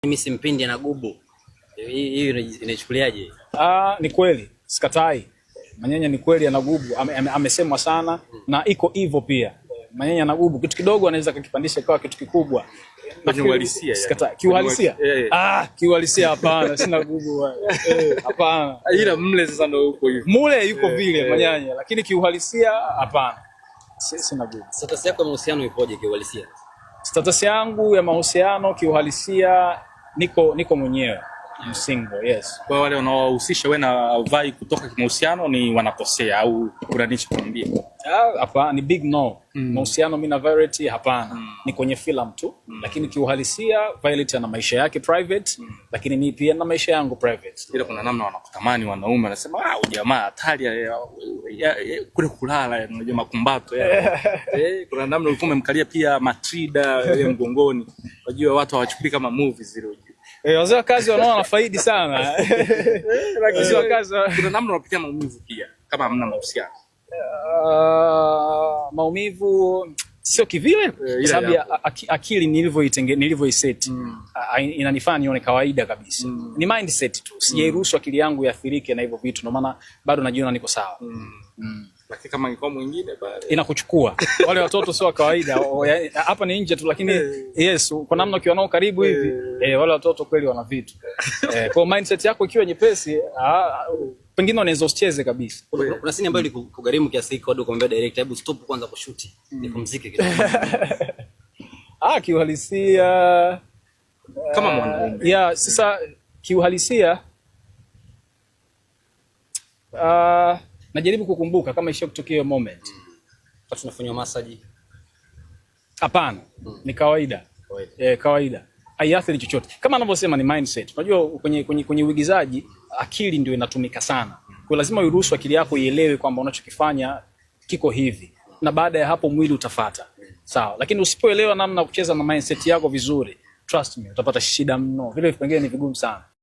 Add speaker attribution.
Speaker 1: Mimi simpindi na gubu. Hii inachukuliaje?
Speaker 2: Ni kweli, sikatai. Manyanya ni kweli ana gubu, amesemwa sana na iko hivyo pia. Manyanya na gubu, kitu kidogo anaweza kukipandisha kwa kitu kikubwa.
Speaker 3: Kiuhalisia.
Speaker 2: Sikatai. Kiuhalisia? Kiuhalisia hapana, sina gubu. Hapana.
Speaker 3: Ila mle sasa ndio uko hivyo.
Speaker 2: Mule yuko vile manyanya, lakini kiuhalisia hapana. Sina gubu.
Speaker 1: Status yako ya mahusiano ipoje kiuhalisia?
Speaker 2: Status yangu ya mahusiano kiuhalisia niko mwenyewe. I'm single, yes.
Speaker 3: Kwa wale wanaohusisha wewe na vai kutoka kimahusiano ni wanakosea au kuranisha kuambia?
Speaker 2: Hapana, ni big no. Mahusiano mimi na Violet hapana. Ni kwenye film tu. Lakini kiuhalisia Violet ana maisha yake private, lakini mimi pia na maisha yangu private.
Speaker 3: Ila kuna namna wanakutamani wanaume wanasema jamaa hatari kule kulala unajua makumbato kuna namna ulikuwa umemkalia pia Matrida mgongoni. Unajua watu hawachukui kama movies zile.
Speaker 2: Wazee wa kazi wanaona faidi sana. Lakini wa kazi
Speaker 3: kuna namna unapitia maumivu pia kama hamna mahusiano.
Speaker 2: Maumivu sio kivile sababu akili nilivyoiseti inanifanya nione kawaida kabisa. Ni mindset tu. Sijairuhusu akili yangu iathirike na hivyo vitu, ndio maana bado najiona niko sawa.
Speaker 3: Lakini kama ingekuwa mwingine pale
Speaker 2: inakuchukua. Wale watoto sio kawaida. Hapa ni nje tu, lakini yes, kwa namna ukiwa nao karibu hivi wale watoto kweli wana vitu. Kwa mindset yako ikiwa nyepesi pengine unaweza usicheze kabisa.
Speaker 1: Kuna scene ambayo ilikugharimu kiasi hiki hadi ukamwambia director, hebu stop kwanza kushoot nipumzike kidogo.
Speaker 2: Kiuhalisia
Speaker 3: kama mwanaume.
Speaker 2: Sasa kiuhalisia najaribu kukumbuka kama isha kutokea hiyo moment.
Speaker 1: Kwa tunafanywa massage.
Speaker 2: Hapana, ni kawaida. Kawaida. Haiathiri chochote. Kama anavyosema ni mindset. Unajua kwenye uigizaji akili ndio inatumika sana. Kwa lazima uruhusu akili yako ielewe kwamba unachokifanya kiko hivi. Na baada ya hapo mwili utafuata. Sawa. Lakini usipoelewa namna kucheza na mindset yako vizuri, trust me, utapata shida mno. Vile vipengele ni vigumu sana.